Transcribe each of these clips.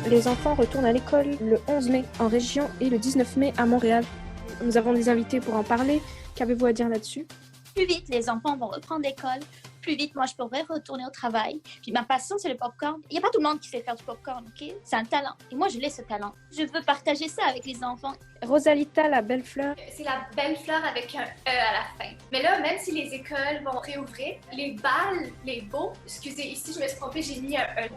Les enfants retournent à l'école le 11 mai en région et le 19 mai à Montréal. Nous avons des invités pour en parler. Qu'avez-vous à dire là-dessus? Plus vite les enfants vont reprendre l'école, plus vite moi je pourrais retourner au travail. Puis ma passion c'est le popcorn. Il n'y a pas tout le monde qui sait faire du popcorn, ok? C'est un talent. Et moi je l'ai ce talent. Je veux partager ça avec les enfants. Rosalita la belle fleur. C'est la belle fleur avec un E à la fin. Mais là, même si les écoles vont réouvrir, les balles, les beaux, excusez, ici je me suis trompée, j'ai mis un E.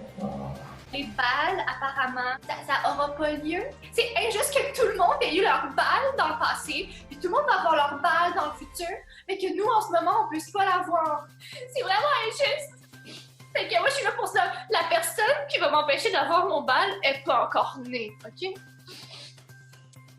Les balles, apparemment, ça aura pas lieu. C'est injuste que tout le monde ait eu leur balle dans le passé, puis tout le monde va avoir leur balle dans le futur, mais que nous, en ce moment, on puisse pas l'avoir. C'est vraiment injuste. Fait que moi, je suis là pour ça. La personne qui va m'empêcher d'avoir mon bal est pas encore née, OK?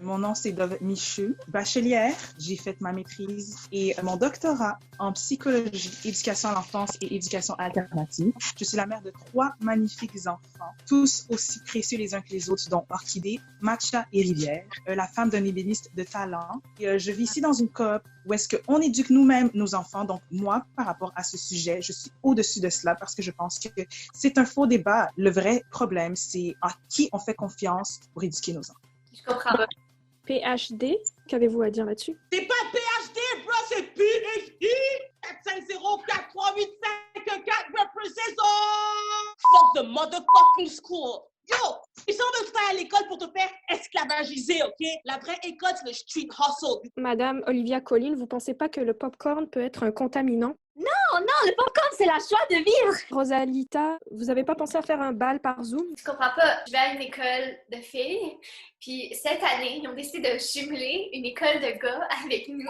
Mon nom, c'est Dove Michu, bachelière. J'ai fait ma maîtrise et mon doctorat en psychologie, éducation à l'enfance et éducation alternative. Je suis la mère de 3 magnifiques enfants, tous aussi précieux les uns que les autres, dont Orchidée, Matcha et Rivière, la femme d'un ébéniste de talent. Et, je vis ici dans une coop où est-ce qu'on éduque nous-mêmes nos enfants. Donc, moi, par rapport à ce sujet, je suis au-dessus de cela parce que je pense que c'est un faux débat. Le vrai problème, c'est à qui on fait confiance pour éduquer nos enfants. Je comprends pas. PhD, qu'avez-vous à dire là-dessus? C'est pas PhD, bro, c'est PhD! 450-438-514 represents all! Fuck the motherfucking school! Yo! Ils sont de faire à l'école pour te faire esclavagiser, OK? La vraie école, c'est le street hustle. Madame Olivia Colline, vous pensez pas que le popcorn peut être un contaminant? Oh non, le popcorn c'est la joie de vivre! Rosalita, vous avez pas pensé à faire un bal par Zoom? Je comprends pas. Je vais à une école de filles, puis cette année, ils ont décidé de jumeler une école de gars avec nous.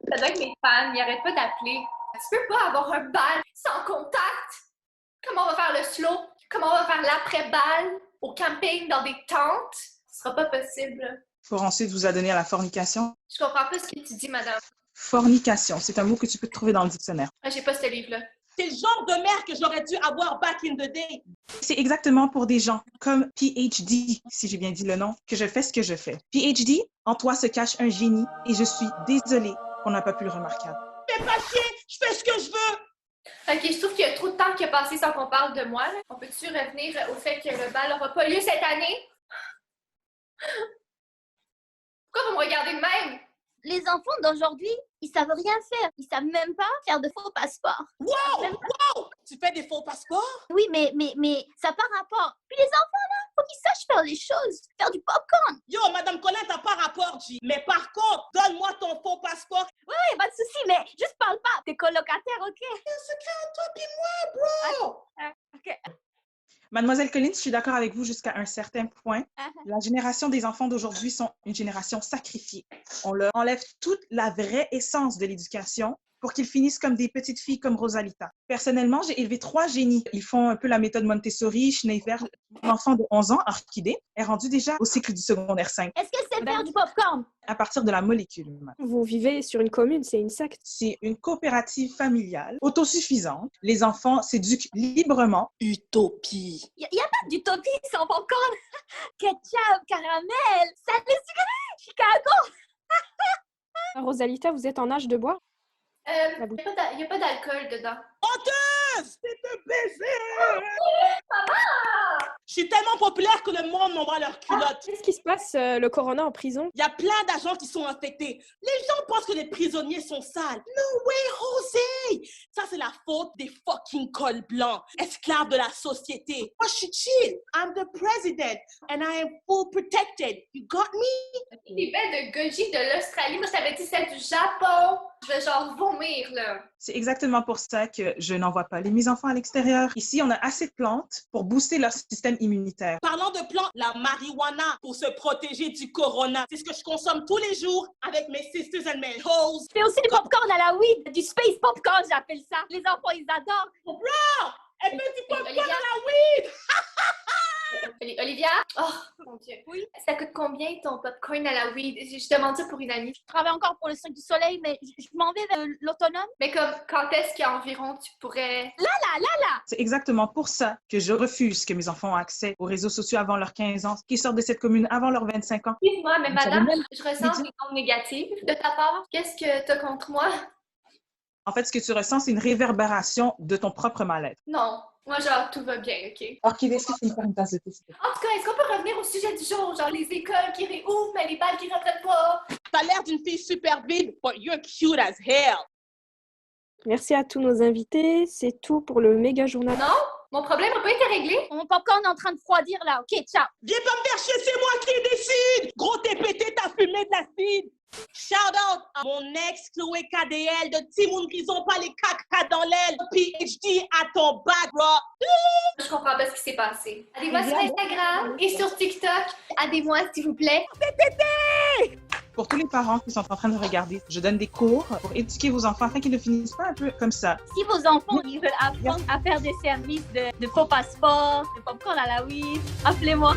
Ça doit être mes fans, ils arrêtent pas d'appeler. Tu peux pas avoir un bal sans contact! Comment on va faire le slow? Comment on va faire l'après-bal au camping dans des tentes? Ce sera pas possible. Pour ensuite vous adonner à la fornication. Je comprends pas ce que tu dis, madame. Fornication, c'est un mot que tu peux trouver dans le dictionnaire. Ah, j'ai pas ce livre-là. C'est le genre de mère que j'aurais dû avoir back in the day. C'est exactement pour des gens comme PhD, si j'ai bien dit le nom, que je fais ce que je fais. PhD, en toi se cache un génie et je suis désolée qu'on n'a pas pu le remarquer. Fais pas chier, je fais ce que je veux. Ok, je trouve qu'il y a trop de temps qui a passé sans qu'on parle de moi. Là. On peut-tu revenir au fait que le bal n'aura pas lieu cette année? Pourquoi vous me regardez de même? Les enfants d'aujourd'hui, ils savent rien faire. Ils savent même pas faire de faux passeports. Wow! Wow! Tu fais des faux passeports? Oui, mais ça n'a pas rapport. Puis les enfants, là, faut qu'ils sachent faire les choses. Faire du popcorn. Yo, Madame Colin, t'as pas rapport, G. Mais par contre, donne-moi ton faux passeport. Oui, pas de souci, mais juste parle pas. T'es colocataire, OK? C'est entre toi et moi, bro! OK. Mademoiselle Collins, je suis d'accord avec vous jusqu'à un certain point. La génération des enfants d'aujourd'hui sont une génération sacrifiée. On leur enlève toute la vraie essence de l'éducation pour qu'ils finissent comme des petites filles comme Rosalita. Personnellement, j'ai élevé 3 génies. Ils font un peu la méthode Montessori, Schneider. Mon enfant de 11 ans, Orchidée, est rendu déjà au cycle du secondaire 5. Est-ce qu'elle sait faire du popcorn? À partir de la molécule. Vous vivez sur une commune, c'est une secte. C'est une coopérative familiale autosuffisante. Les enfants s'éduquent librement. Utopie. Il n'y a pas d'utopie sans popcorn. Ketchup, caramel, salé sucré, Chicago. Rosalita, vous êtes en âge de boire? Il n'y a pas d'alcool dedans. Honteuse! C'est un baiser! Je suis tellement populaire que le monde m'envoie leurs culottes. Qu'est-ce qui se passe, le corona en prison? Il y a plein d'agents qui sont infectés. Les gens pensent que les prisonniers sont sales. No way, José! Ça, c'est la faute des fucking cols blancs, esclaves de la société. Moi, je suis chill. I'm the president and I am full protected. You got me? Les baies de goji de l'Australie, moi, je t'avais dit celle du Japon. Je vais genre vomir, là. C'est exactement pour ça que je n'envoie pas mes enfants à l'extérieur. Ici, on a assez de plantes pour booster leur système immunitaire. Parlant de plantes, la marijuana pour se protéger du corona. C'est ce que je consomme tous les jours avec mes sisters and mes hoes. Je fais aussi du popcorn à la weed, du space popcorn, j'appelle ça. Les enfants, ils adorent. Bro! Elle fait du popcorn Olivia? à la weed! Olivia? Oh, mon Dieu. Oui? Ça coûte combien ton popcorn à la weed? Je demande ça pour une amie. Je travaille encore pour le Cirque du Soleil, mais je m'en vais vers l'autonome. Mais comme, quand est-ce qu'environ tu pourrais... Là! C'est exactement pour ça que je refuse que mes enfants aient accès aux réseaux sociaux avant leurs 15 ans, qu'ils sortent de cette commune avant leurs 25 ans. Excuse-moi, mais Vous madame, savez même- je ressens des ondes négatives de ta part. Qu'est-ce que t'as contre moi? En fait, ce que tu ressens, c'est une réverbération de ton propre mal-être. Non. Moi, genre, tout va bien, OK? Orchidée, est-ce que tu peux me faire une tasse de thé, s'il te plaît? En tout cas, est-ce qu'on peut revenir au sujet du jour? Genre, les écoles qui réouvrent, mais les balles qui reprennent pas. T'as l'air d'une fille super vide, but you're cute as hell. Merci à tous nos invités. C'est tout pour le méga journal. Non? Mon problème n'a pas été réglé? Mon popcorn est en train de refroidir là. OK, ciao. Viens pas me faire chier, c'est moi qui décide! Gros, t'es pété, t'as fumé de l'acide! Shout out à mon ex Chloé KDL de Timoun qui ont pas les caca dans l'aile. PhD à ton bac, bro. Je comprends pas ce qui s'est passé. Aidez-moi sur Instagram et sur TikTok. Aidez-moi, s'il vous plaît. Pour tous les parents qui sont en train de regarder, je donne des cours pour éduquer vos enfants afin qu'ils ne finissent pas un peu comme ça. Si vos enfants ils veulent apprendre à faire des services de faux passeports, de popcorn à la Wii, appelez-moi.